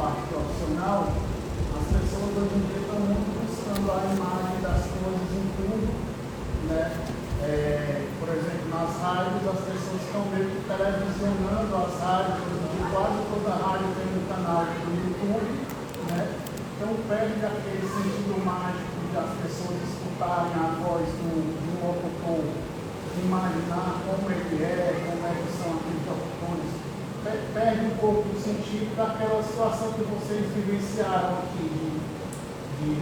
parte profissional, as pessoas hoje em dia estão muito buscando a imagem das coisas em tudo, né? Por exemplo, nas rádios, as pessoas estão meio que televisionando as rádios, hoje em dia quase toda rádio tem um canal do YouTube, né? Então perde aquele sentido mágico de as pessoas escutarem a voz do locutor, imaginar como ele é, como é que são aqueles locutores. Perde um pouco o sentido daquela situação que vocês vivenciaram aqui, de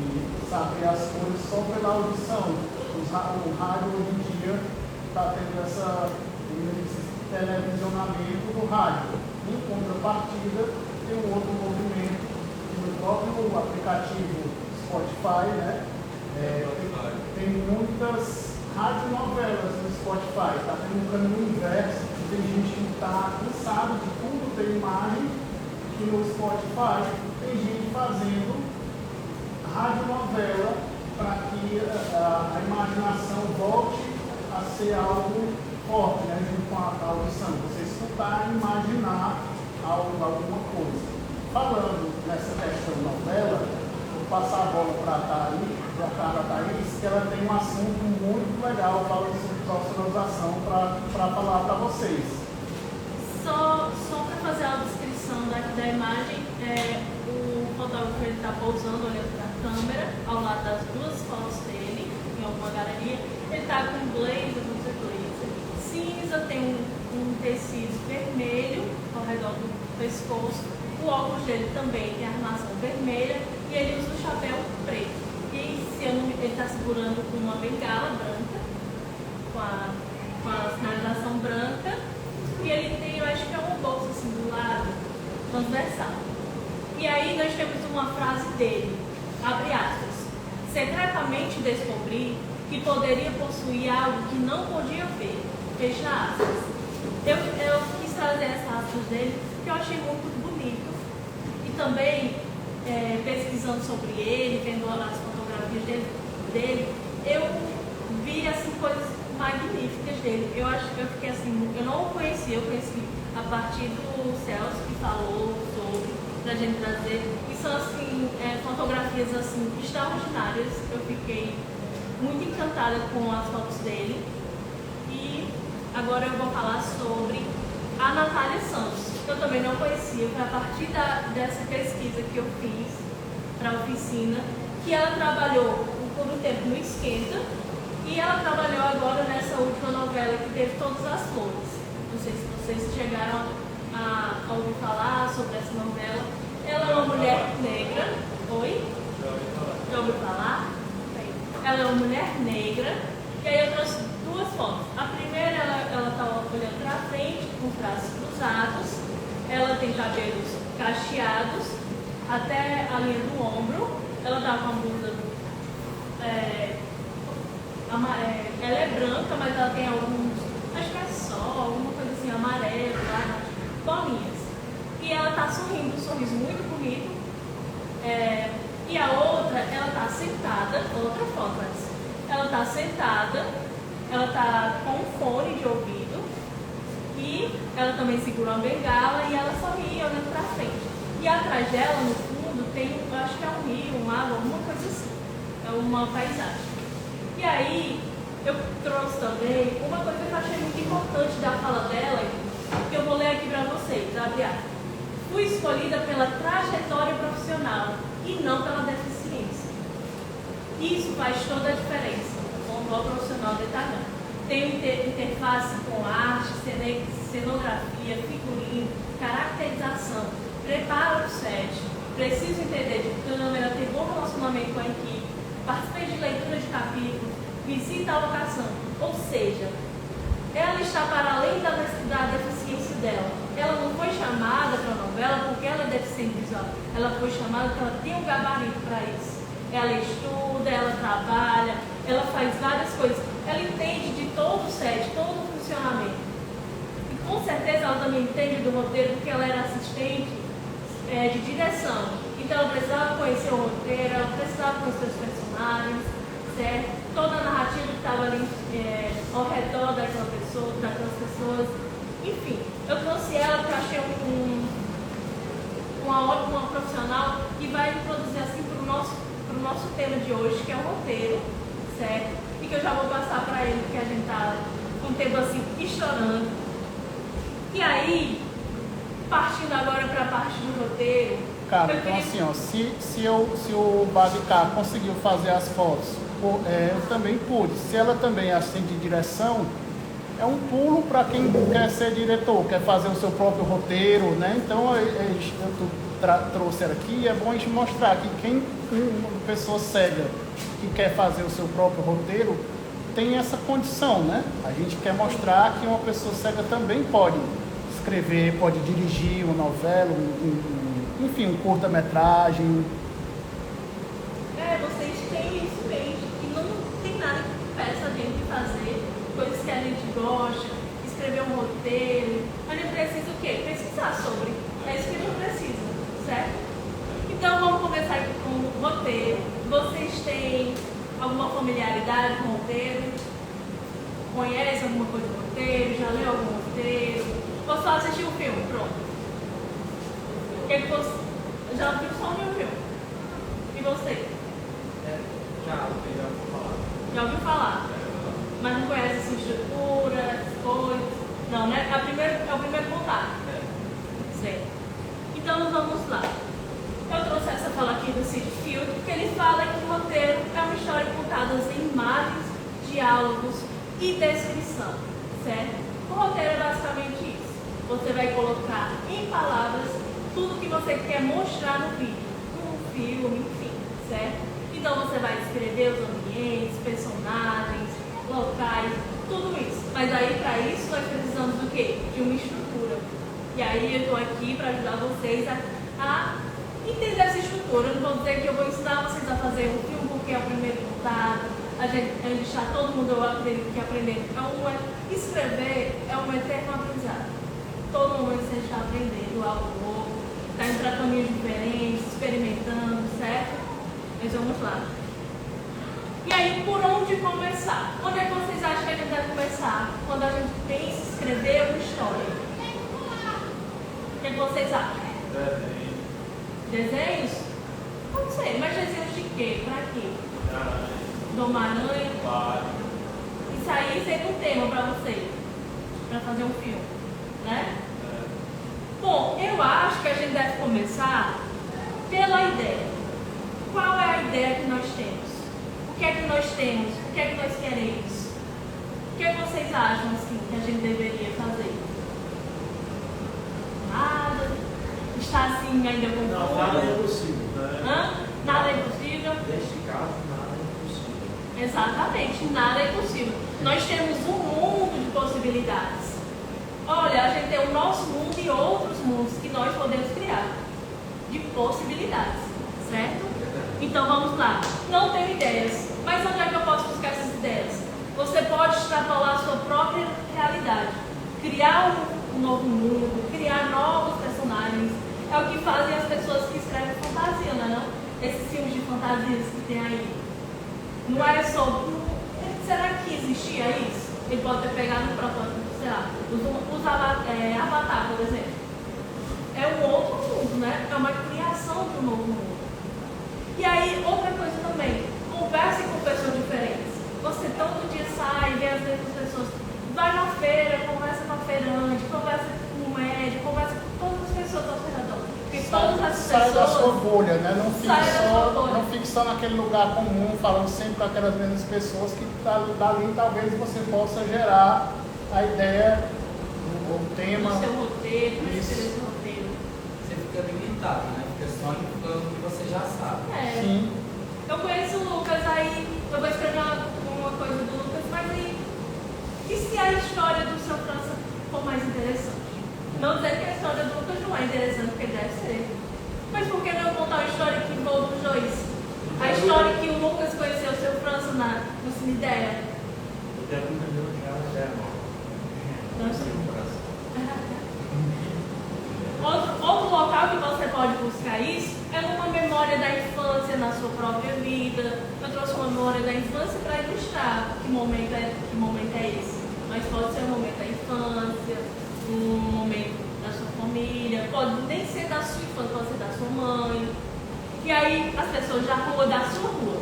saber as coisas só pela audição. O rádio hoje em dia está tendo esse televisionamento do rádio. Em contrapartida, tem um outro movimento no próprio aplicativo Spotify, né? Tem muitas radionovelas no Spotify, está tendo um caminho inverso. Tem gente que está cansado de tudo ter imagem, que no Spotify tem gente fazendo radionovela para que a imaginação volte a ser algo forte, né, junto com a audição. Você escutar e imaginar alguma coisa. Falando nessa questão de novela, vou passar a bola para a Thaís, que ela tem um assunto muito legal falando sobre profissionalização para falar para vocês. Só para fazer a descrição da imagem, o fotógrafo está pousando, olhando para a câmera, ao lado das duas fotos dele, em alguma galeria. Ele está com um blazer, não sei blazer, cinza, tem um tecido vermelho ao redor do pescoço. O óculos dele também tem a armação vermelha e ele usa um chapéu preto. E ele está segurando uma bengala branca, com a sinalização branca, e ele tem, eu acho que é uma bolsa assim do lado, transversal. E aí nós temos uma frase dele, abre aspas, secretamente descobri que poderia possuir algo que não podia ver, fecha aspas. Eu quis trazer essa aspas dele, que eu achei muito bonito. E também, pesquisando sobre ele, vendo as fotografias dele, eu vi assim, coisas magníficas dele. Eu fiquei assim, eu não o conhecia, eu conheci a partir do Celso que falou sobre, pra gente trazer. E são assim, fotografias assim, extraordinárias. Eu fiquei muito encantada com as fotos dele. E agora eu vou falar sobre a Natália Santos, que eu também não conhecia. Foi a partir dessa pesquisa que eu fiz para a oficina, que ela trabalhou por um tempo no Esquenta, e ela trabalhou agora nessa última novela que teve Todas as Flores. Não sei se vocês chegaram a ouvir falar sobre essa novela. Ela é uma mulher negra. Oi? Já ouviu falar? Ela é uma mulher negra. E aí eu trouxe duas fotos. A primeira, ela está olhando para frente, com os braços cruzados. Ela tem cabelos cacheados até a linha do ombro. Ela está com a blusa... ela é branca, mas ela tem alguns, acho que é sol, alguma coisa assim, amarelo, bolinhas. E ela está sorrindo, um sorriso muito bonito. E a outra, ela está sentada, outra foto antes. Ela está sentada, ela está com um fone de ouvido e ela também segura uma bengala e ela sorri olhando para frente. E atrás dela, no fundo, tem, eu acho que é um rio, um lago, alguma coisa assim. É uma paisagem. E aí, eu trouxe também uma coisa que eu achei muito importante da fala dela, que eu vou ler aqui para vocês, abre aspas. Fui escolhida pela trajetória profissional e não pela deficiência. Isso faz toda a diferença, como o profissional detalhando. Tenho interface com arte, cenografia, figurino, caracterização, preparo o set, preciso entender de câmera, ter bom relacionamento com a equipe, participei de leitura de capítulos, visita a locação. Ou seja, ela está para além da deficiência dela. Ela não foi chamada para a novela porque ela é deficiente visual. Ela foi chamada porque ela tem um gabarito para isso. Ela estuda, ela trabalha, ela faz várias coisas. Ela entende de todo o set, todo o funcionamento. E com certeza ela também entende do roteiro porque ela era assistente de direção. Então ela precisava conhecer o roteiro, ela precisava conhecer os personagens, certo? Toda a narrativa que estava ali ao redor daquelas pessoas. Enfim, eu trouxe ela porque eu achei um uma profissional que vai introduzir assim para o nosso tema de hoje, que é o roteiro, certo? E que eu já vou passar para ele, porque a gente está com um tempo assim estourando. E aí, partindo agora para a parte do roteiro. Cara, então assim, ó, se o Babicar conseguiu fazer as fotos, eu também pude. Se ela também é assistente de direção, é um pulo para quem quer ser diretor, quer fazer o seu próprio roteiro, né? Então eu trouxe ela aqui e é bom a gente mostrar que uma pessoa cega que quer fazer o seu próprio roteiro tem essa condição, né? A gente quer mostrar que uma pessoa cega também pode escrever, pode dirigir uma novela, enfim, um curta-metragem. Vocês têm isso mesmo. E não tem nada que impeça a gente de fazer coisas que a gente gosta, escrever um roteiro. A gente precisa o quê? Pesquisar sobre. É isso que a gente precisa, certo? Então vamos começar aqui com o roteiro. Vocês têm alguma familiaridade com o roteiro? Conhece alguma coisa do roteiro? Já leu algum roteiro? Ou só assistiu o filme? Pronto. Já viu só o filme? E você? Já ouviu falar. Já ouviu falar? Mas não conhece essa estrutura, as coisas? Não, né? É o primeiro contato. Certo. Então vamos lá. Eu trouxe essa fala aqui do Cid Field, porque ele fala que o roteiro é uma história contada em imagens, diálogos e descrição. Certo? O roteiro é basicamente isso. Você vai colocar em palavras tudo que você quer mostrar no vídeo, no filme, enfim, certo? Então você vai descrever os ambientes, personagens, locais, tudo isso. Mas aí para isso nós precisamos do quê? De uma estrutura. E aí eu estou aqui para ajudar vocês a entender essa estrutura. Eu não vou dizer que eu vou ensinar vocês a fazer um filme porque é o primeiro contato. A gente está todo mundo, eu acredito que aprender. Escrever é um eterno aprendizado. Todo momento você está aprendendo algo novo, está indo para caminhos diferentes, experimentando, certo? Mas vamos lá. E aí, por onde começar? Onde é que vocês acham que a gente deve começar? Quando a gente pensa em escrever uma história. O que vocês acham? Desenhos? Não sei, mas desenhos de quê? Pra quê? Do Homem-Aranha? Isso aí seria um tema para vocês, para fazer um filme, né? Bom, eu acho que a gente deve começar pela ideia. Qual é a ideia que nós temos? O que é que nós temos? O que é que nós queremos? O que é que vocês acham assim, que a gente deveria fazer? Nada? Está assim ainda confuso? Não, nada é possível. Né? Nada é impossível? Neste caso, nada é possível. Exatamente, nada é impossível. Nós temos um mundo de possibilidades. Olha, a gente tem o nosso mundo e outros mundos que nós podemos criar de possibilidades, certo? Então vamos lá. Não tenho ideias, mas onde é que eu posso buscar essas ideias? Você pode extrapolar a sua própria realidade, criar um novo mundo, criar novos personagens. É o que fazem as pessoas que escrevem fantasia, não é não? Esses filmes de fantasias que tem aí. Não é só... Será que existia isso? Ele pode ter pegado no protótipo, sei lá, Avatar, por exemplo. É um outro mundo, né? É uma criação de um novo mundo. E aí, outra coisa também, converse com pessoas diferentes. Você todo dia sai, vê as mesmas pessoas. Vai na feira, conversa com a feirante, conversa com o médico, conversa com todas as pessoas ao seu redor. Porque todas as pessoas... Sai da sua bolha, né? Não fique só naquele lugar comum, falando sempre com aquelas mesmas pessoas, que dali talvez você possa gerar a ideia, o tema. O seu roteiro, isso. esse roteiro. Você fica limitado, né? Fica só no que você já sabe. Sim. Eu conheço o Lucas, aí eu vou escrever uma coisa do Lucas, mas aí, e se a história do seu França for mais interessante? Não dizer que a história do Lucas não é interessante, porque deve ser. Mas por que não contar uma história que envolve os dois? A história que o Lucas conheceu o seu França no Cine Ideia. O tempo já é mal. Outro local que você pode buscar isso é numa memória da infância na sua própria vida. Eu trouxe uma memória da infância para ilustrar que momento é esse. Mas pode ser um momento da infância, um momento da sua família, pode nem ser da sua infância, pode ser da sua mãe. E aí as pessoas da rua, da sua rua.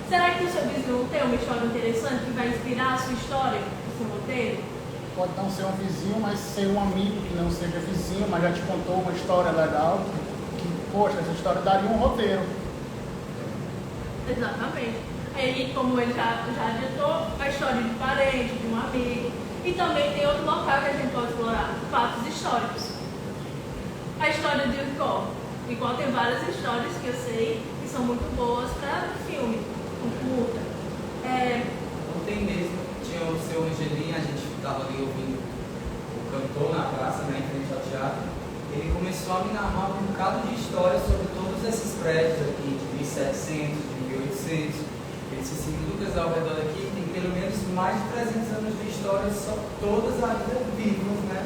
Será que o seu vizinho tem uma história interessante que vai inspirar a sua história, o seu roteiro? Pode não ser um vizinho, mas ser um amigo que não seja vizinho, mas já te contou uma história legal, que, poxa, essa história daria um roteiro. Exatamente. Aí, como ele já adiantou, a história de parente, de um amigo. E também tem outro local que a gente pode explorar, fatos históricos. A história de Icó. Icó tem várias histórias que eu sei que são muito boas para filme, um curta. Ontem mesmo tinha o seu Angelim, a gente estava ali ouvindo o cantor na praça, né, em frente ao teatro. Ele começou a me narrar um bocado de histórias sobre todos esses prédios aqui, de 1700, de 1800. Ele disse assim, Lucas, ao redor aqui tem pelo menos mais de 300 anos de história, só todas ainda vivas, né?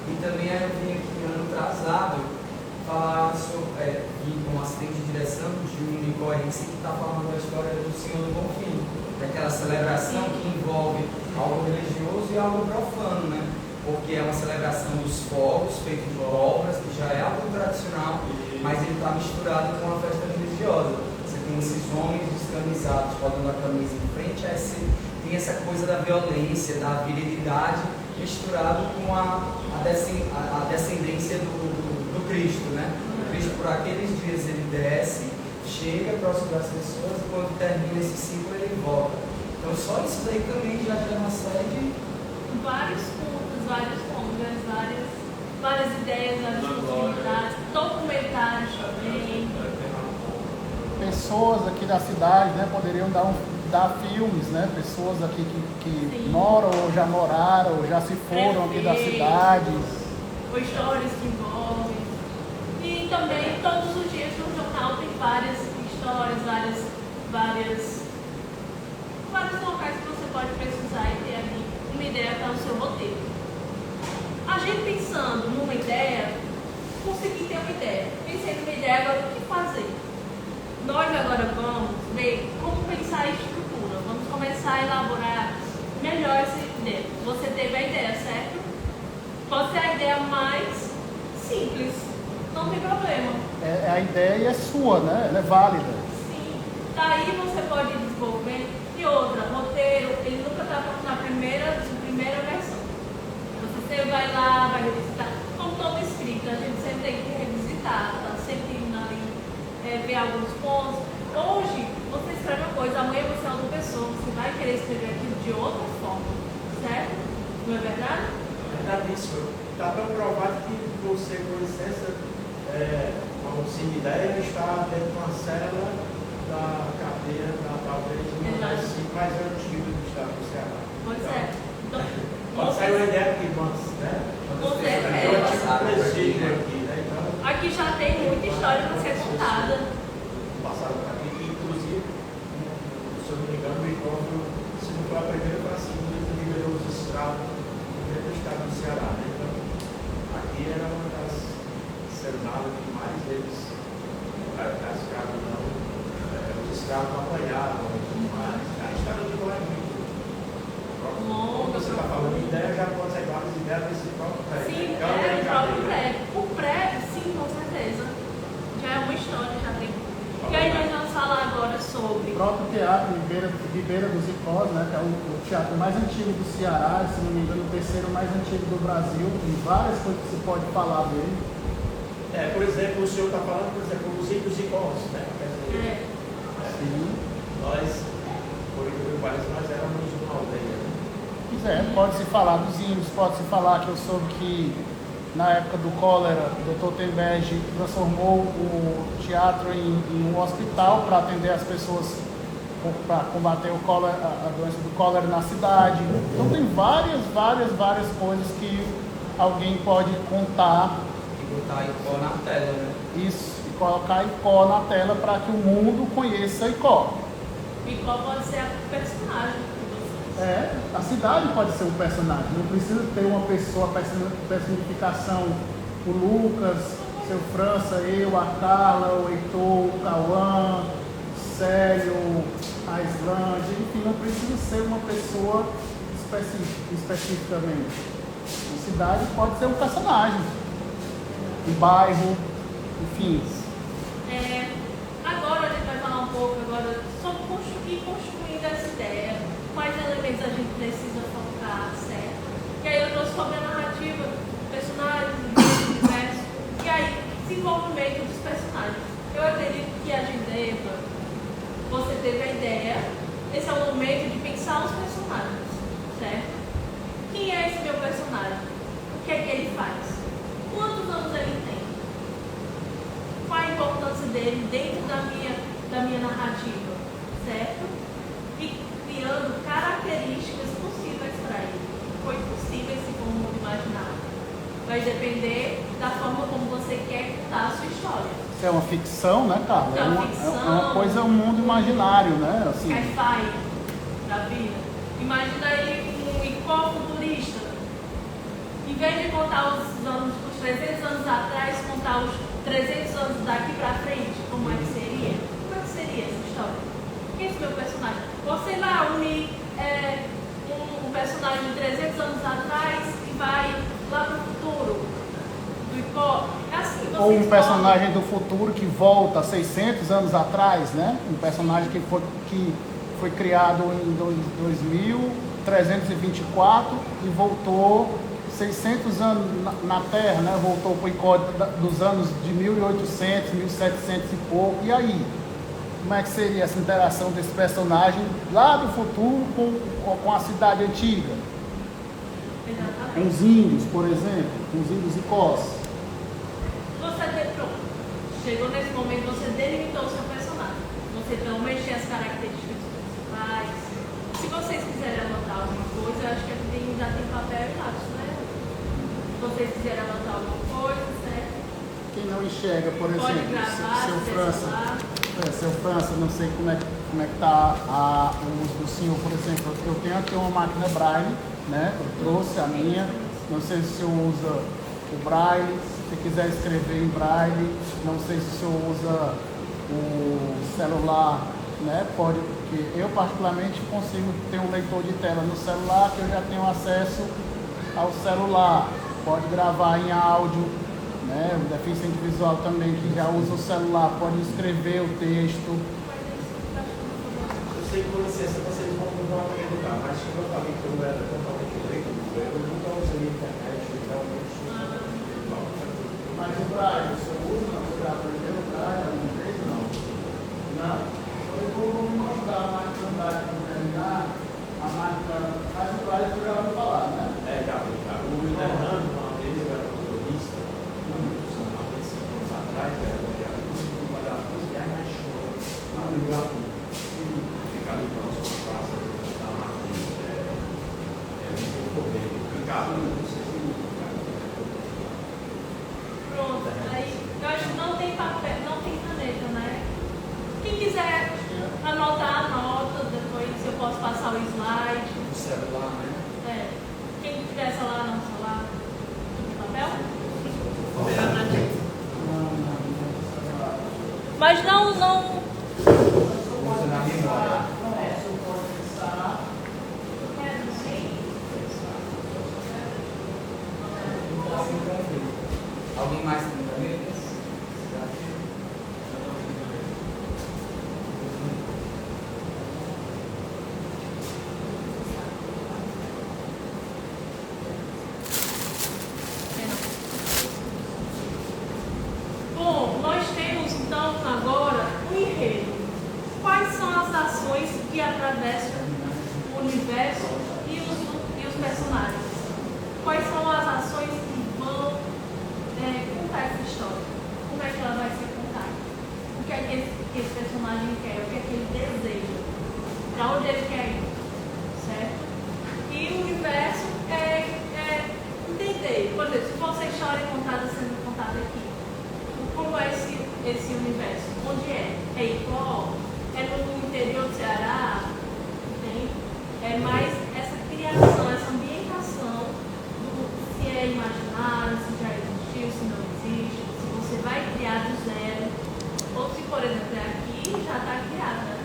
E também aí eu vim aqui ano atrasado falar sobre, vim com um assistente de direção de um nicorense que está falando da história do Senhor do Bonfim, daquela celebração que envolve algo religioso e algo profano, né? Porque é uma celebração dos fogos, feito de obras, que já é algo tradicional, mas ele está misturado com uma festa religiosa. Você tem esses homens descamisados, podendo a camisa em frente, tem essa coisa da violência, da virilidade, misturado com a descendência do Cristo, né? O Cristo, por aqueles dias, ele desce, chega próximo das pessoas, e quando termina esse ciclo, ele volta. Então, só isso daí também já é uma série de... Vários cultos, vários longas, várias ideias, várias possibilidades, documentários também. Pessoas aqui da cidade, né, poderiam dar filmes, né? Pessoas aqui que moram ou já moraram, ou já se foram aqui da cidade. Ou histórias que envolvem. E também todos os dias no jornal tem várias histórias, vários locais que você pode pesquisar e ter ali uma ideia para o seu roteiro. A gente pensando numa ideia, consegui ter uma ideia. Pensei numa ideia, agora o que fazer? Nós agora vamos ver como pensar a estrutura. Vamos começar a elaborar melhor essa ideia. Você teve a ideia, certo? Pode ser a ideia mais simples. Não tem problema. A ideia é sua, né? Ela é válida. Sim. Daí você pode desenvolver. E outra, roteiro, ele nunca está na primeira versão. Você vai lá, vai revisitar. Como todo escrito, a gente sempre tem que revisitar, tá sempre indo ali, ver alguns pontos. Hoje, você escreve uma coisa, amanhã você é outra pessoa, você vai querer escrever aquilo de outra forma, certo? Não é verdade? É verdadíssimo. Está tão provado que você, com licença, como se ideia, está dentro de uma célula da carteira, talvez uma das 5 mais antigas do estado do Ceará. Pois é. Então, pode sair uma ideia aqui, mas, né? Com certeza. É um tipo presídio aqui, né? Então, aqui já tem muita história para ser contada. passaram por aqui, que inclusive, se eu não me engano, o encontro, se não foi a primeira, foi a segunda que liberou os escravos dentro do estado do Ceará, né? Então, aqui era uma das cenários que mais eles, as escravos não, os escravos não apanhavam, mas a história de Goiás é muito. Quando você está falando de ideia, já pode ser várias ideias desse próprio prédio. Sim, É uma o próprio brincadeira. prédio. O prédio, sim, com certeza. Já é uma história, já tem. E aí nós vamos falar agora sobre... O próprio teatro Ribeira dos Icós, né, que é o teatro mais antigo do Ceará, se não me engano, o terceiro mais antigo do Brasil. Tem várias coisas que se pode falar dele. Por exemplo, o senhor está falando, por exemplo, os índios Icós, né? Quer dizer, Sim. nós, por incrível que pareça, nós éramos uma aldeia. Né? Pode-se falar dos índios, pode-se falar que eu soube que na época do cólera, o Dr. Temberge transformou o teatro em um hospital para atender as pessoas, para combater a doença do cólera na cidade. Então tem várias coisas que alguém pode contar. E botar Icó na tela, né? Isso, e colocar Icó na tela para que o mundo conheça Icó. Icó pode ser a personagem. A cidade pode ser um personagem, não precisa ter uma pessoa, personificação, o Lucas, seu França, eu, a Carla, o Heitor, o Cauã, o Célio, a Islândia, enfim, não precisa ser uma pessoa especificamente. A cidade pode ser um personagem. um bairro, enfim. Agora a gente vai falar um pouco agora sobre construindo essa ideia, quais elementos a gente precisa focar, certo? E aí eu trouxe sobre a narrativa, personagens, universo, e aí desenvolvimento dos personagens. Eu acredito que a gente deva, você teve a ideia, esse é o momento de pensar os personagens, certo? Quem é esse meu personagem? O que é que ele faz? Quantos anos ele tem? Qual a importância dele dentro da minha narrativa, certo? E criando características possíveis para ele. Foi possível se for um mundo imaginário. Vai depender da forma como você quer contar a sua história. Isso é uma ficção, né, Carla? É uma ficção. É uma coisa, um mundo imaginário, né? Assim. Sci-fi da vida. Imagina ele um icó-futurista. Em vez de contar os 300 anos atrás, contar os 300 anos daqui pra frente, como é que seria? Como é que seria essa história? Quem é esse meu personagem? Você vai unir um personagem de 300 anos atrás e vai lá pro futuro do icó. É assim, você Ou um personagem do futuro que volta 600 anos atrás, né? Um personagem que foi criado em 2324 e voltou 600 anos na Terra, né? Voltou para o icó dos anos de 1800, 1700 e pouco. E aí? Como é que seria essa interação desse personagem lá do futuro com a cidade antiga? Exatamente. Com os índios, por exemplo, com os índios icós. Pronto. Chegou nesse momento, você delimitou o seu personagem. Você não mexer as características principais. Se vocês quiserem anotar alguma coisa, eu acho que aqui já tem papel e lápis, né? Se vocês quiserem anotar alguma coisa, certo? Quem não enxerga, por Pode exemplo, gravar, seu França, não sei como é que está o uso do senhor, por exemplo, eu tenho aqui uma máquina Braille, né? Eu trouxe a minha, não sei se o senhor usa o Braille, se quiser escrever em Braille, não sei se o senhor usa o celular, né? Pode, porque eu particularmente consigo ter um leitor de tela no celular, que eu já tenho acesso ao celular, pode gravar em áudio, né? O deficiente visual também que já usa o celular pode escrever o texto. Eu sei que com licença vocês vão perguntar, mas como eu falei que eu não era totalmente leigo, eu nunca usei a internet, realmente. Mas o Braille, o senhor usa? Não, você já aprendeu o Braille alguma vez? Não. Não. Eu vou mostrar a máquina Braille para terminar. A máquina, mas o Braille você já ouviu falar, né? Já. O Fernando, uma vez, eu era motorista, há 25 anos atrás, era uma das coisas mais choras. Não, eu ficar ali próximo à praça da máquina. Um pouco bem. Ricardo, não sei se Pronto. Aí, eu acho que não tem papel, não tem caneta, né? Quem quiser anotar, anota. Depois eu posso passar o slide. O celular, né? Quem tiver celular, não celular. Tem papel? Mas não. Usa na memória. Alguém mais tem canetas? Bom, nós temos então agora um enredo. Quais são as ações que atravessam o universo e os personagens? Quais são as ações que vão contar essa história? Como é que ela vai ser contada? O que é que esse personagem quer? O que é que ele deseja? Para onde ele quer ir? Certo? E o universo é entender. Por exemplo, se fosse a história contada sendo contada aqui, como é esse universo? Onde é? É igual? É no interior do Ceará? Entende? É mais essa criação, essa ambientação do se é imaginário, se já existiu, se não existe, se você vai criar do zero, ou se, por exemplo, é aqui já está criado, né?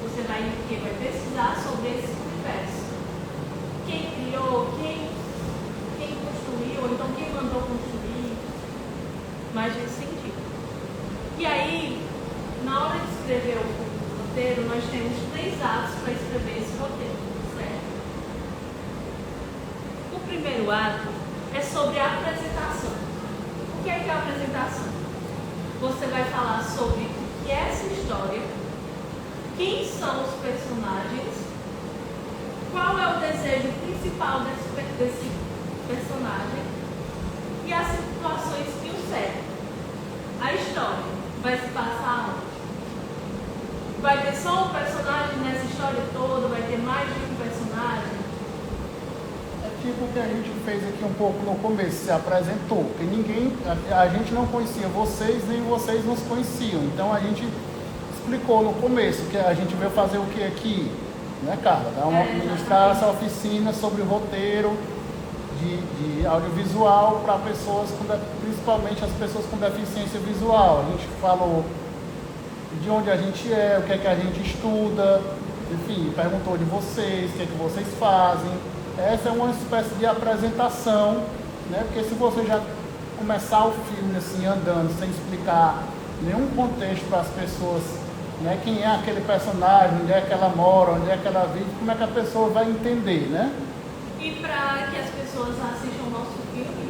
Você vai pesquisar sobre esse universo. Quem criou, quem construiu, ou então quem mandou construir. mais nesse sentido. E aí, na hora de escrever o roteiro, nós temos 3 atos para escrever esse roteiro, certo? O primeiro ato é sobre a apresentação. O que é a apresentação? Você vai falar sobre o que é essa história, quem são os personagens, qual é o desejo principal desse personagem e as situações que o cercam. A história vai se passar onde? Vai ter só um personagem nessa história toda? Vai ter mais de um personagem? É tipo o que a gente fez aqui um pouco no começo, se apresentou, porque a gente não conhecia vocês, nem vocês nos conheciam. Então a gente explicou no começo que a gente veio fazer o que aqui, né, Carla? Ministrar essa oficina sobre roteiro de audiovisual para pessoas, principalmente as pessoas com deficiência visual. A gente falou de onde a gente é, o que é que a gente estuda, enfim, perguntou de vocês, o que é que vocês fazem. Essa é uma espécie de apresentação, né? Porque se você já começar o filme assim, andando, sem explicar nenhum contexto para as pessoas, né? Quem é aquele personagem, onde é que ela mora, onde é que ela vive, como é que a pessoa vai entender, né? E para que as pessoas assistam o nosso filme,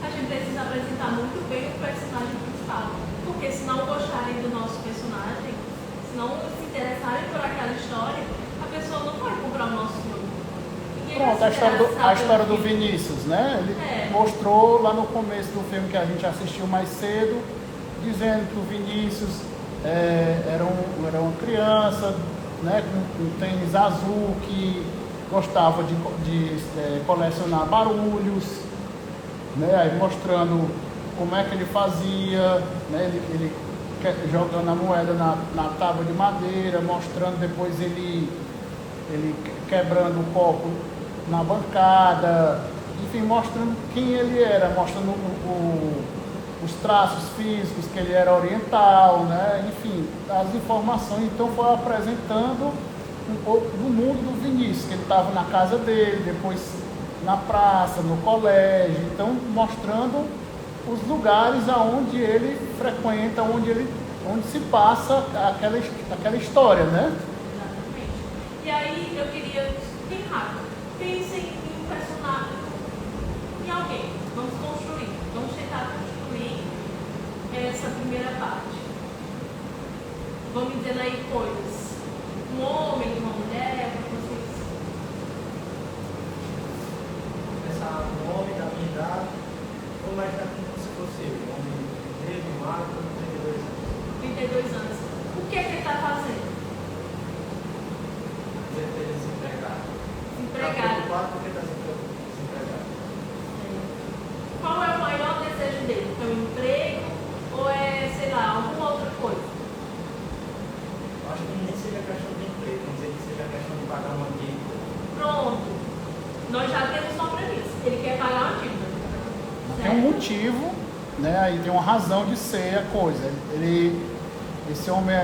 a gente precisa apresentar muito bem o personagem principal. Porque se não gostarem do nosso personagem, se não se interessarem por aquela história, a pessoa não vai comprar o nosso filme. Pronto, a história do Vinícius, né? Ele mostrou lá no começo do filme que a gente assistiu mais cedo, dizendo que o Vinícius era uma criança, né, com um tênis azul, que gostava de colecionar barulhos, né, aí mostrando como é que ele fazia, né, ele jogando a moeda na tábua de madeira, mostrando depois ele quebrando o copo na bancada, enfim, mostrando quem ele era, mostrando os traços físicos, que ele era oriental, né? Enfim, as informações. Então foi apresentando um pouco do mundo do Vinícius, que ele estava na casa dele, depois na praça, no colégio, então mostrando os lugares aonde ele frequenta, onde se passa aquela história, né? Exatamente. E aí eu queria, bem rápido, pensem em um personagem, em alguém. Vamos tentar construir essa primeira parte. Vamos dizer aí coisas. Um homem, uma mulher, para vocês. Começar um homem da minha idade, ou mais como se fosse um homem negro, magro, 32 anos. 32 anos. O que é que ele está fazendo? Desempregado. Empregado. Está preocupado porque está desempregado. Qual é o maior desejo dele? É um emprego ou é, sei lá, alguma outra coisa? Acho que nem seja questão de emprego, vamos dizer que seja questão de pagar uma dívida. Pronto. Nós já temos uma premissa. Ele quer pagar uma dívida. Tem um motivo, né? Aí tem uma razão de ser a coisa. Esse homem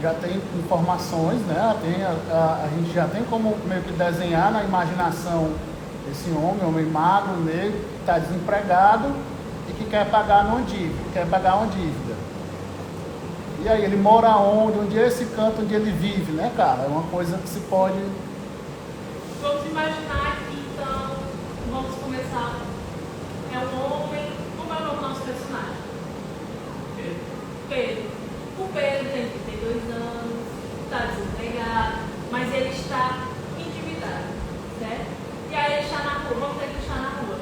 já tem informações, né? A gente já tem como meio que desenhar na imaginação esse homem magro, negro, que está desempregado e que quer pagar uma dívida. E aí, ele mora onde é esse canto onde ele vive, né, cara? É uma coisa que se pode... Vamos imaginar que, então, vamos começar. É um homem, como é o nome do nosso personagem? Pedro. O Pedro tem 32 anos, está desempregado, mas ele está endividado, certo? E aí ele está na rua, vamos dizer que ele está na rua.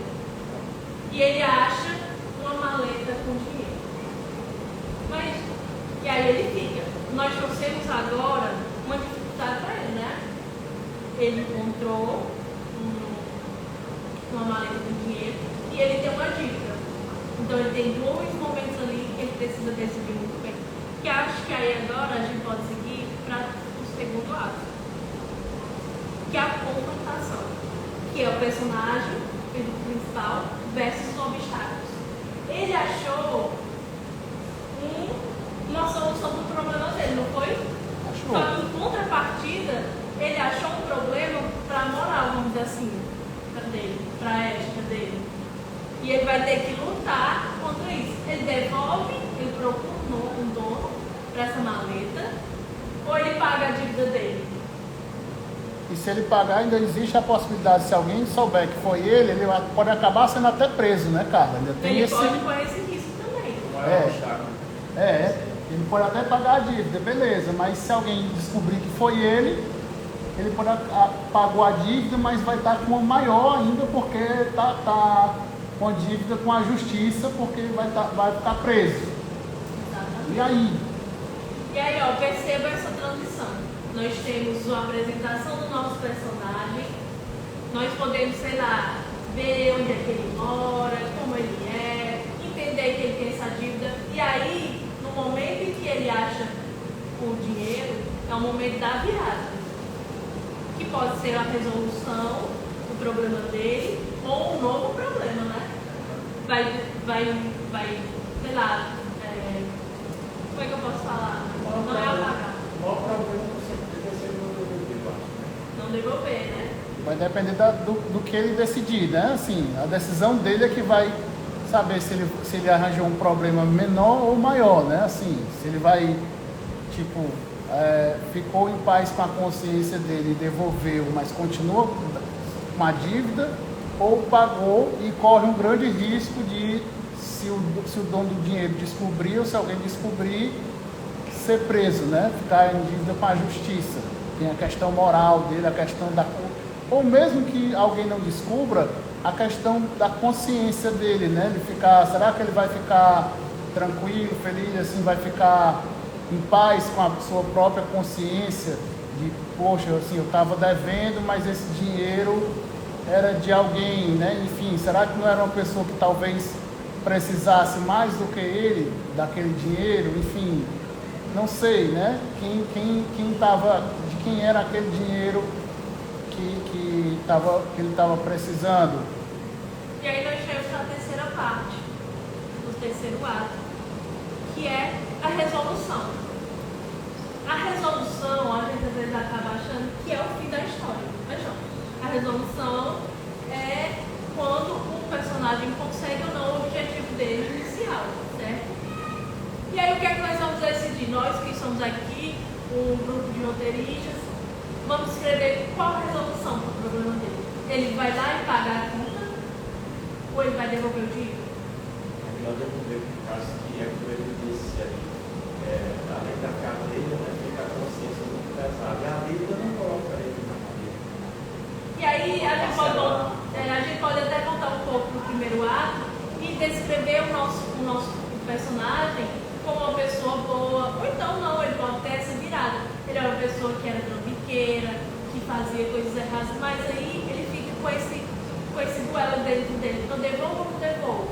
E ele acha uma maleta com dinheiro. E aí ele fica. Nós trouxemos agora uma dificuldade para ele, né? Ele encontrou uma maleta com dinheiro e ele tem uma dívida. Então ele tem 2 momentos ali que ele precisa decidir muito bem. Que acho que aí agora a gente pode seguir para o segundo ato, que é a confrontação, que é o personagem principal versus os obstáculos. Ele achou uma solução para o problema dele, não foi? Achou. Só que em contrapartida, ele achou um problema para a moral, vamos dizer assim, para a ética dele. E ele vai ter que lutar contra isso. Ele deve dívida dele. E se ele pagar, ainda existe a possibilidade, se alguém souber que foi ele pode acabar sendo até preso, né, Carla? Ainda tem Ele esse... pode correr esse risco também. Maior obstáculo. Ele pode até pagar a dívida, beleza, mas se alguém descobrir que foi ele pode pagou a dívida, mas vai estar com uma maior ainda, porque tá com a dívida com a justiça, porque vai ficar preso. Exatamente. E aí? E aí, ó, perceba essa transição. Nós temos a apresentação do nosso personagem, nós podemos, sei lá, ver onde é que ele mora, como ele é, entender que ele tem essa dívida. E aí, no momento em que ele acha o dinheiro, é o momento da virada. Que pode ser a resolução do problema dele ou um novo problema, né? Vai, sei lá, como é que eu posso falar? Não é apagar. O maior problema você poderia ser não devolver, eu acho, né? Não devolver, né? Vai depender do que ele decidir, né? Assim, a decisão dele é que vai saber se ele arranjou um problema menor ou maior, né? Assim, se ele vai, tipo, ficou em paz com a consciência dele e devolveu, mas continua com a dívida, ou pagou e corre um grande risco de, se o dono do dinheiro descobrir, ou se alguém descobrir, ser preso, né? Ficar em dívida com a justiça. Tem a questão moral dele, a questão da... Ou mesmo que alguém não descubra, a questão da consciência dele, né? Será que ele vai ficar tranquilo, feliz, assim, vai ficar em paz com a sua própria consciência de, poxa, assim, eu estava devendo, mas esse dinheiro era de alguém, né? Enfim, será que não era uma pessoa que talvez precisasse mais do que ele daquele dinheiro? Enfim, não sei, né? De quem era aquele dinheiro que ele estava precisando. E aí nós chegamos na terceira parte, no terceiro ato, que é a resolução. A resolução, a gente às vezes acaba achando que é o fim da história, mas não. A resolução é quando o personagem consegue ou não o objetivo dele inicial, certo? E aí o que é que nós vamos decidir? Nós que somos aqui, um grupo de roteiristas, vamos escrever qual a resolução para o problema dele. Ele vai lá e pagar a conta ou ele vai devolver o dinheiro? É melhor devolver, por causa que é como ele disse ali, além da carga dele, né, fica a consciência muito pesada. E a Bíblia não coloca ele na madeira. E aí a gente pode até voltar um pouco no primeiro ato e descrever o nosso personagem como uma pessoa boa, ou então não, ele pode ter essa virada. Ele é uma pessoa que era trambiqueira, que fazia coisas erradas, mas aí ele fica com esse duelo dentro dele. Então devolvo ou não devolvo?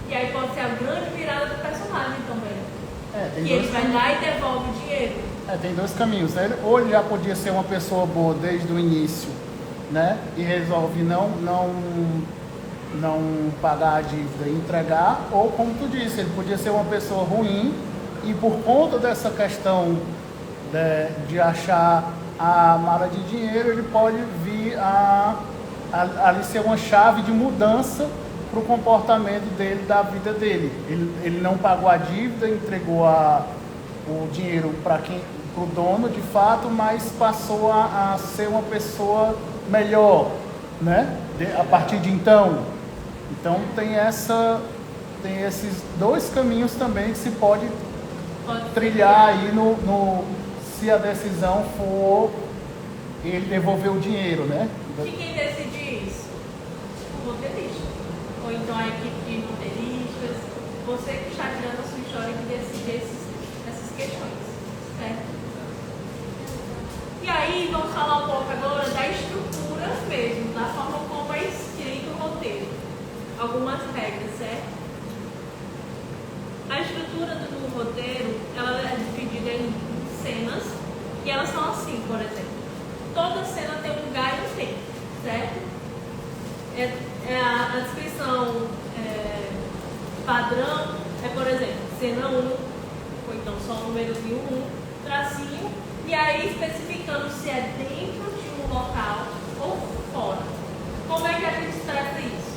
E aí pode ser a grande virada do personagem também. E ele vai lá e devolve o dinheiro. Tem dois caminhos, né? Ou ele já podia ser uma pessoa boa desde o início, né? E resolve não pagar a dívida e entregar, ou como tu disse, ele podia ser uma pessoa ruim e por conta dessa questão de achar a mala de dinheiro, ele pode vir ali ser uma chave de mudança para o comportamento dele, da vida dele. Ele não pagou a dívida, entregou o dinheiro para o dono de fato, mas passou a ser uma pessoa melhor, né? A partir de então. Então tem esses dois caminhos também que se pode trilhar aí se a decisão for ele devolver o dinheiro, né? E quem decide isso? O roteirista. Ou então a equipe de roteiristas. Você que está criando a sua história que decide essas questões, certo? E aí vamos falar um pouco agora da estrutura mesmo, da forma como é escrito o roteiro. Algumas regras, certo? A estrutura do roteiro, ela é dividida em cenas, e elas são assim, por exemplo. Toda cena tem um lugar e um tempo, certo? A descrição padrão é, por exemplo, cena 1, ou então só o númerozinho 1, tracinho, e aí especificando se é dentro de um local ou fora. Como é que a gente trata isso?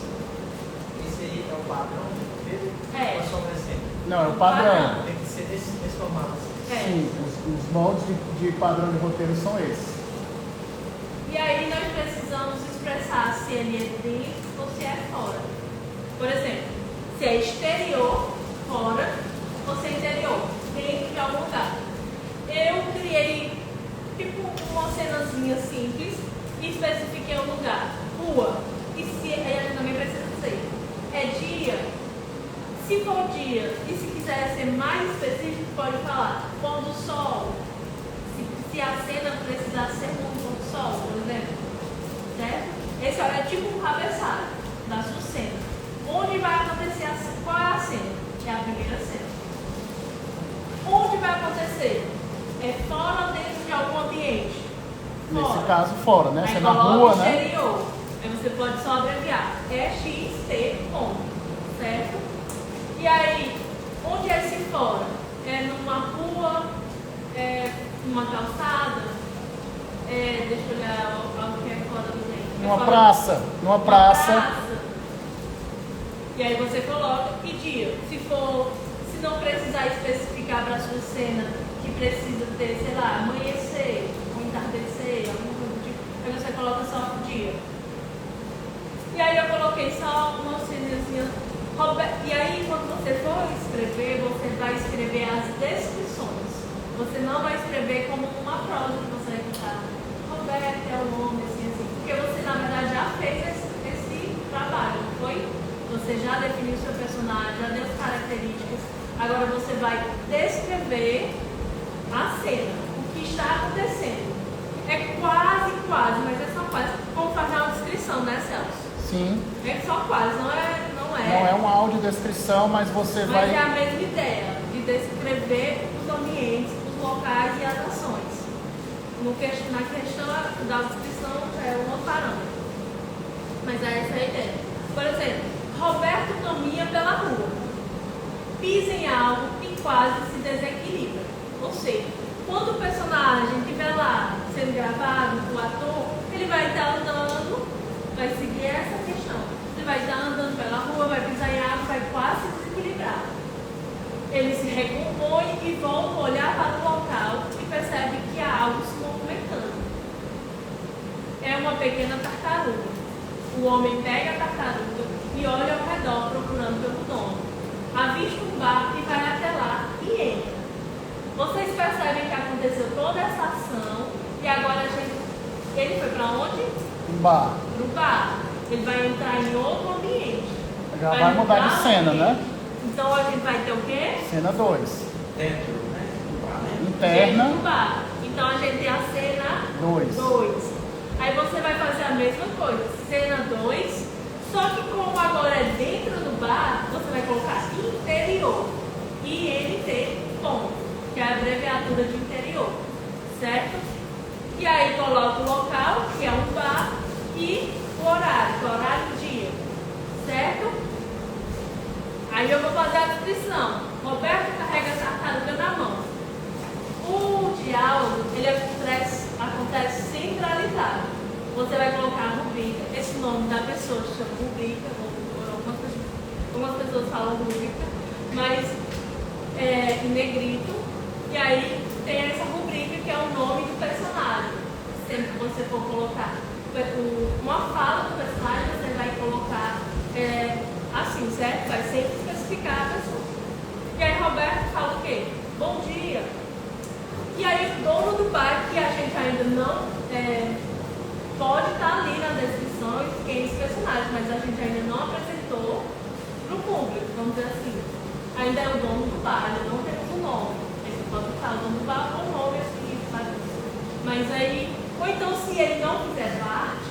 Esse aí é o padrão do roteiro? É. Ou só um exemplo? Não, é o padrão. Tem que ser desse formato assim. Sim, os moldes de padrão de roteiro são esses. E aí nós precisamos expressar se ele é dentro ou se é fora. Por exemplo, se é exterior, fora, ou se é interior, dentro de algum lugar. Eu criei tipo uma cenazinha simples e especifiquei um lugar, rua. E se aí a gente também precisa dizer, é dia. Se for dia e se quiser ser mais específico, pode falar pôr do sol. Se a cena precisar ser no pôr do sol, por exemplo. Certo? Esse é tipo um cabeçalho da sua cena. Onde vai acontecer a cena? Qual é a cena? É a primeira cena. Onde vai acontecer? É fora ou dentro de algum ambiente? Fora. Nesse caso, fora, né? Aí Se é na coloca rua, o né? exterior. Aí você pode só abreviar. XT, ponto. Certo? E aí, onde é esse fora? É numa rua, é numa calçada, deixa eu olhar algo que é fora do meio. Numa praça. Numa praça. E aí você coloca que dia. Se não precisar especificar para a sua cena que precisa ter, sei lá, amanhecer, ou entardecer, alguma coisa do tipo, aí você coloca só o dia. E aí eu coloquei só uma cenazinha. E aí, quando você for escrever, você vai escrever as descrições. Você não vai escrever como uma prosa que você vai contar. Roberto é o nome, assim. Porque você, na verdade, já fez esse trabalho, não foi? Você já definiu seu personagem, já deu as características. Agora você vai descrever a cena, o que está acontecendo. É quase, mas é só quase. Como fazer uma descrição, né, Celso? Sim. É só quase, não é. Não é uma audiodescrição, mas você vai... Mas é a mesma ideia, de descrever os ambientes, os locais e as ações. Na questão da descrição é um outro parâmetro. Mas é essa a ideia. Por exemplo, Roberto caminha pela rua, pisa em algo e quase se desequilibra. Ou seja, quando o personagem estiver lá sendo gravado, o ator, ele vai estar andando, vai seguir essa questão. Ele vai estar andando pela rua, vai pisar em água, vai quase se desequilibrar. Ele se recompõe e volta a olhar para o local e percebe que há algo se movimentando. É uma pequena tartaruga. O homem pega a tartaruga e olha ao redor procurando pelo dono. Avista um bar e vai até lá e entra. Vocês percebem que aconteceu toda essa ação e agora ele foi para onde? Um bar. Para o bar. Ele vai entrar em outro ambiente. Já vai mudar de cena, né? Então a gente vai ter o quê? Cena 2. Dentro, né? Interna. Dentro do bar. Então a gente tem a cena 2. Aí você vai fazer a mesma coisa. Cena 2. Só que como agora é dentro do bar, você vai colocar interior. INT, ponto. Que é a abreviatura de interior. Certo? E aí coloca o local, que é um bar, e o horário do dia, certo? Aí eu vou fazer a descrição. Roberto carrega a tartaruga na mão. O diálogo, ele acontece centralizado. Você vai colocar a rubrica, esse nome da pessoa se chama rubrica, algumas pessoas falam rubrica, mas em negrito, e aí tem essa rubrica que é o nome do personagem. Sempre que você for colocar uma fala do personagem, você vai colocar assim, certo? Vai sempre especificar a pessoa. E aí Roberto fala o quê? Bom dia. E aí o dono do bar, que a gente ainda não pode estar ali na descrição e quem é esse personagem, mas a gente ainda não apresentou para o público, vamos dizer assim. Ainda é o dono do bar, ainda não temos o nome. Aí você pode botar o dono do bar com o nome assim, sabe? Mas aí, ou então se ele não fizer parte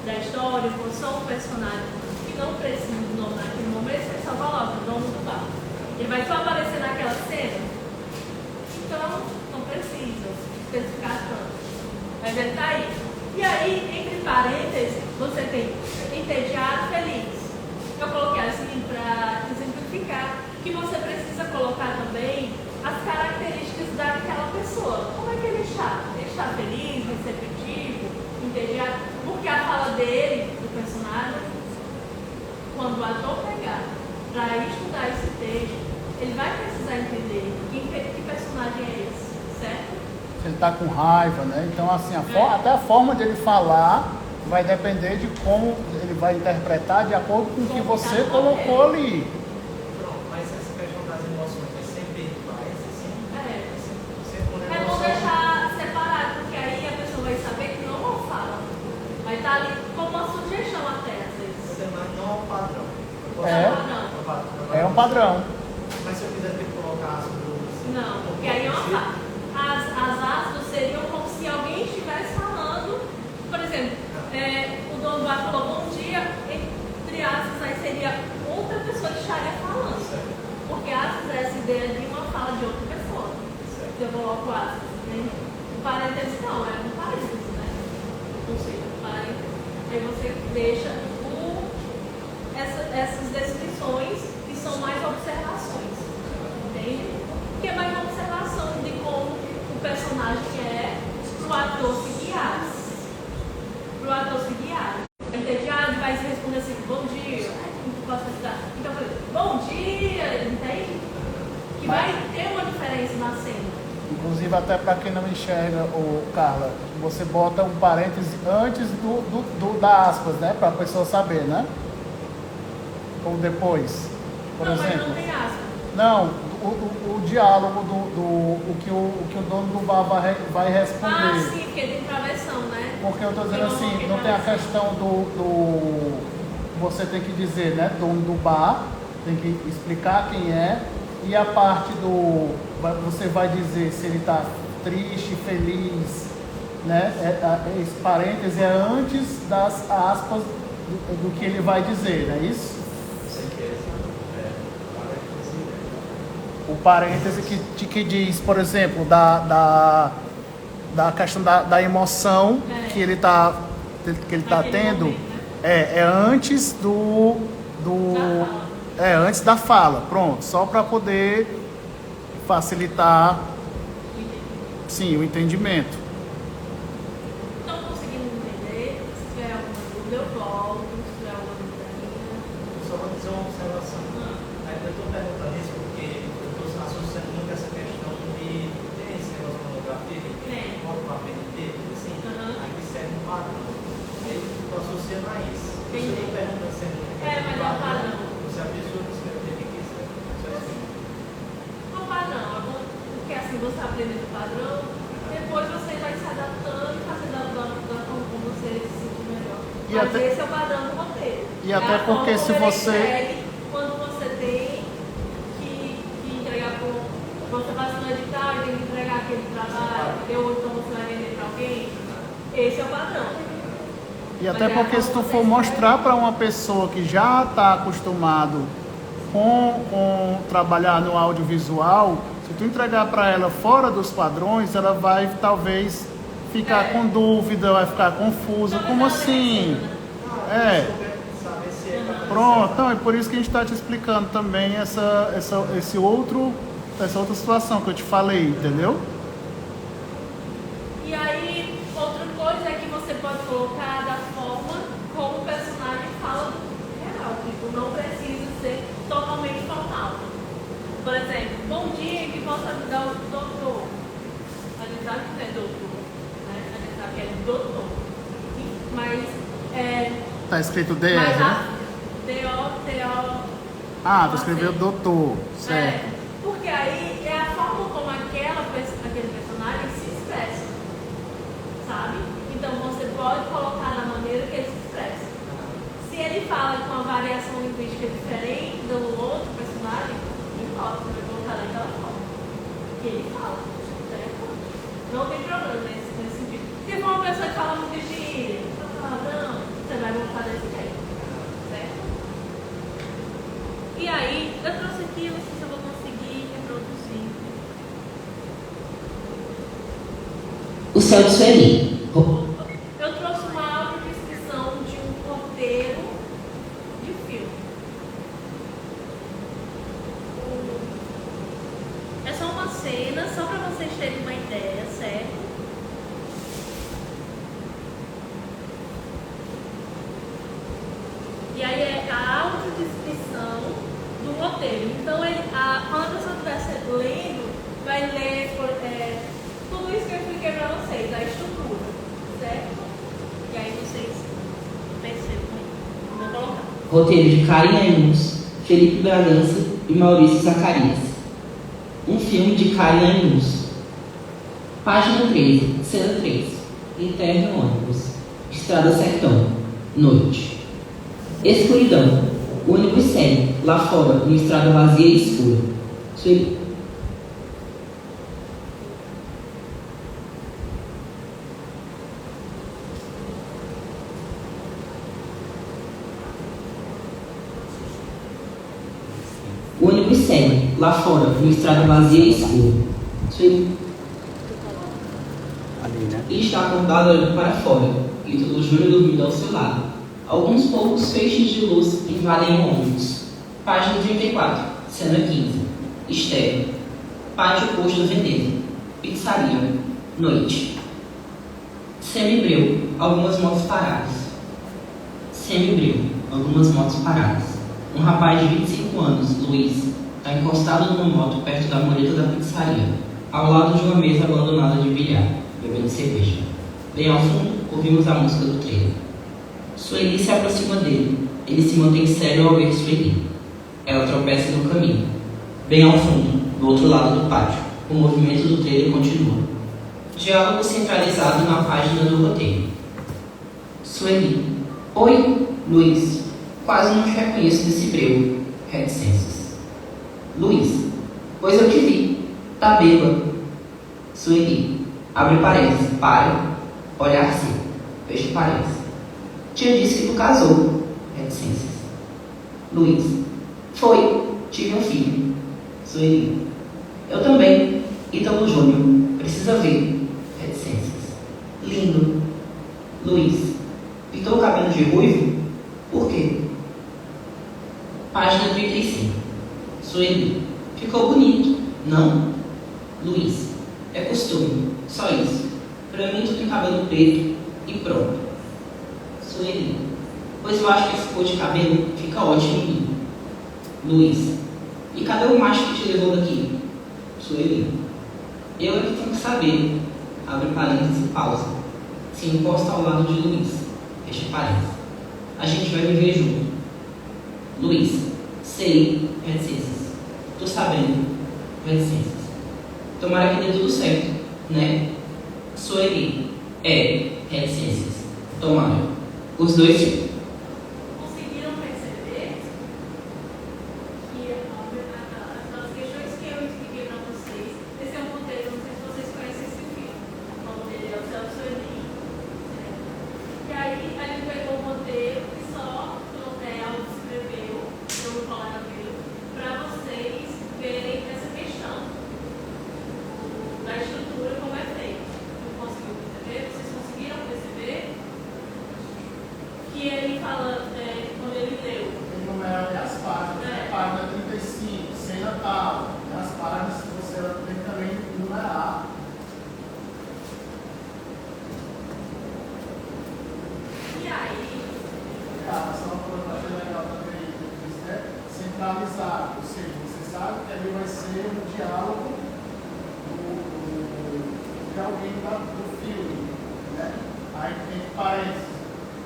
da história, for só um personagem que não precisa do nome naquele momento, você só coloca o dono do bar. Ele vai só aparecer naquela cena. Então, não precisa especificar tanto. Mas ele está aí. E aí, entre parênteses, você tem entediado, feliz. Eu coloquei assim para exemplificar que você precisa colocar também as características daquela pessoa. Como é que ele está? Ele está feliz, receptivo, entediado? Porque a fala dele, do personagem, quando o ator pegar para estudar esse texto, ele vai precisar entender que personagem é esse. está com raiva, né? Então, assim, até a forma dele falar vai depender de como ele vai interpretar de acordo com o que você colocou ali. Pronto, mas essa questão das emoções é sempre iguais, assim? Sempre quando É bom deixar separado, porque aí a pessoa vai saber que não fala. Vai estar ali como uma sugestão até, às vezes. Mas não é um padrão. É um padrão. Mas se eu quiser ter que colocar as duas... Não, porque aí é uma fala. As aspas seriam como se alguém estivesse falando, por exemplo, o dono do bar falou bom dia, entre aspas, aí seria outra pessoa que estaria falando. Porque aspas é essa ideia de uma fala de outra pessoa. Se eu coloco aspas, né? O parênteses não, é um parênteses, né? Não sei, parênteses. Aí você deixa essas descrições que são mais observações. Entende? Que é mais uma observação de como o personagem é pro ator se guiar. Pro ator se guiar. Entediado, vai se responder assim, bom dia. Posso ajudar? Então, eu falei, bom dia, entende? Que vai ter uma diferença na cena. Inclusive, até para quem não enxerga, Carla, você bota um parêntese antes da aspas, né? Para a pessoa saber, né? Ou depois. Por exemplo. Mas não tem aspas. Não, o diálogo o que o dono do bar vai responder. Ah, sim, porque tem travessão, né? Porque eu estou dizendo assim, não tem a questão você tem que dizer, né, dono do bar, tem que explicar quem é, e a parte você vai dizer se ele está triste, feliz, né? Esse parêntese é antes das aspas do que ele vai dizer, não é isso? O parêntese que diz, por exemplo, da questão da emoção que ele está tendo, momento, né? é antes antes da fala, pronto, só para poder facilitar, sim, o entendimento. Não conseguindo entender, se tiver alguma dúvida eu volto, se tiver alguma dúvida ainda. Só vou dizer uma observação. Aí eu estou perguntando isso porque eu estou associando muito essa questão de esse negócio de monografia, que tem foto para PNT, assim, aí que serve um padrão. Aí eu estou associando a isso. Eu estou perguntando se mas é um padrão. Se a pessoa escrever o que quiser. Só isso. É um padrão, porque assim você aprende o padrão, depois você vai se adaptando e fazendo da forma como você se sente melhor. Mas esse é o padrão do roteiro. E até porque se você... Quando você tem que entregar você vai se editar e tem que entregar aquele trabalho, ou então você vai vender para alguém, esse é o padrão. E até porque se tu for mostrar para uma pessoa que já está acostumado com trabalhar no audiovisual, se tu entregar para ela fora dos padrões, ela vai talvez ficar com dúvida, vai ficar confusa. Como assim? Pronto, então é por isso que a gente está te explicando também essa outra situação que eu te falei, entendeu? E aí, outra coisa é que você pode colocar da forma como o personagem fala do real. Tipo, não precisa ser totalmente formal. Por exemplo, bom dia, que posso ajudar o doutor. A gente sabe que não é doutor, né? A gente sabe que é doutor. Mas Tá escrito DR, né? D-O-T-O. Ah, tu escreveu doutor, certo. Porque aí é a forma como aquele personagem se expressa, sabe? Então você pode colocar da maneira que ele se expressa. Se ele fala com uma variação linguística diferente do outro personagem, não importa, você vai colocar daquela forma que ele fala, certo? Não tem problema nesse sentido. Se for uma pessoa que fala muito gíria, palavrão, você vai voltar desse jeito, certo? E aí, eu trouxe aqui, não sei se eu vou conseguir reproduzir. O céu de Sueli. Eu trouxe uma audiodescrição de um roteiro de filme. É só uma cena, só para vocês terem uma ideia, certo? E aí é a audiodescrição do roteiro. Então, quando a pessoa estiver lendo, vai ler tudo isso que eu expliquei Roteiro de Karen Ainus, Felipe Bragança e Maurício Zacarias. Um filme de Karen Ainus. Página 13, cena 3. Interno ônibus. Estrada Sertão. Noite. Escuridão. O ônibus segue, lá fora, numa estrada vazia e escura. O ônibus segue, lá fora, numa estrada vazia e escura. E está acordado olhando para fora, Ítalo Júnior dormindo ao seu lado. Alguns poucos feixes de luz invadem o ônibus. Página 34, cena 15. Estéreo. Pátio Posto da Veneza. Pizzaria. Noite. Semibreu. Algumas motos paradas. Semibreu. Algumas motos paradas. Um rapaz de 25 anos, Luiz, está encostado numa moto perto da mureta da pizzaria, ao lado de uma mesa abandonada de bilhar, bebendo cerveja. Bem ao fundo, ouvimos a música do trailer. Sueli se aproxima dele. Ele se mantém sério ao ver Sueli. Ela tropeça no caminho. Bem ao fundo, do outro lado do pátio, o movimento do trailer continua. Diálogo centralizado na página do roteiro. Sueli. Oi, Luiz. Quase não te reconheço desse breu. Reticências. Luiz. Pois eu te vi. Tá bêbado. Sueli. Abre parênteses. Para. Olhar sim. Fecha parênteses. Tia disse que tu casou. Reticências. Luiz. Foi. Tive um filho. Sueli. Eu também. Ítalo Júnior. Precisa ver. Reticências. Lindo. Luiz. Pintou o cabelo de ruivo? Por quê? Página 35. Sueli. Ficou bonito. Não? Luiz. É costume. Só isso. Pra mim tu tem cabelo preto e pronto. Sueli. Pois eu acho que esse cor de cabelo fica ótimo em mim. Luiz. E cadê o macho que te levou daqui? Sueli. Eu é que tenho que saber. Abre parênteses e pausa. Se encosta ao lado de Luiz. Fecha parênteses. A gente vai viver junto. Luiz. Sei. Reticências. Tô sabendo. Reticências. Tomara que dê tudo certo, né? Sueli. É. Reticências. Tomara. Os dois sim. Conseguiram perceber que as questões que eu expliquei para vocês, esse é um roteiro, não sei se vocês conhecem esse filme. O nome dele é O Céu Sueli. E aí a gente pegou um roteiro que só escreveu pelo colega meu, para vocês verem essa questão da estrutura como é feito. Não conseguiu perceber? Vocês conseguiram perceber? Que ele fala, quando ele leu. Ele numera ali as páginas. Página 35, cena tal. As páginas que você tem que também numerar. E aí? Essa é uma coisa que eu achei legal também. Né? Centralizar. Ou seja, você sabe que ali vai ser um diálogo de alguém do filme. Né? Aí tem parênteses.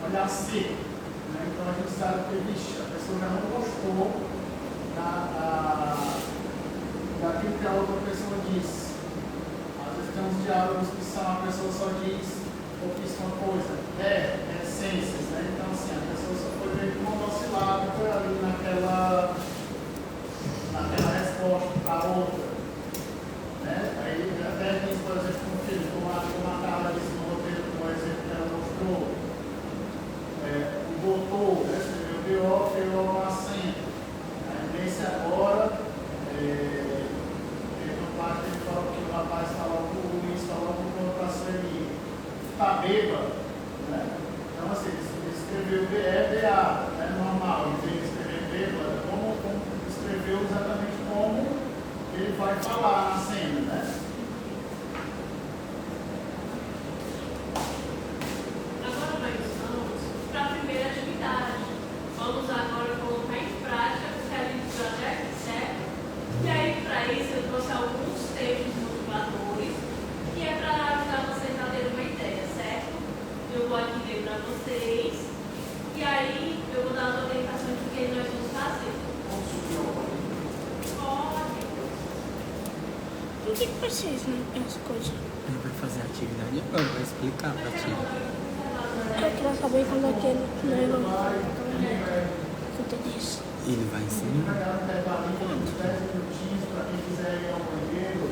Olhar seco. Né? Então a gente sabe que a pessoa já não gostou daquilo que a outra pessoa disse. Às vezes tem uns diálogos que a pessoa só diz pouquíssima coisa. Essências. Né? Então assim, a pessoa só foi meio que uma oscilada, foi ali naquela resposta para a outra. Né? Aí até diz, por exemplo, com o filho, como a Carla disse no roteiro, por exemplo, que ela mostrou. O doutor, né? Você viu o acento. Nesse agora, teve uma parte que ele falou que o rapaz falou com o Luiz, falou com o para a Sueli. Está bêbado. Né? Então, assim, ele escreveu BA, né? Normal, em vez de escrever bêbado, como escreveu exatamente como ele vai falar na cena. Né? Agora nós vamos para a primeira atividade. Vamos agora colocar em prática o que a gente já deve, certo? E aí, para isso, eu trouxe alguns textos motivadores, que é para ajudar vocês a ter uma ideia, certo? Eu vou aqui ler para vocês. E E aí eu vou dar as orientações do que nós vamos fazer. Pode. O que precisa, né? Essa coisa. Ele vai fazer a atividade agora, vai explicar pra ti. Eu queria saber quando é que ele leva que tu disse. Ele vai ensinar. Pegar um intervalinho de 10 minutinhos para quem quiser ir ao banheiro.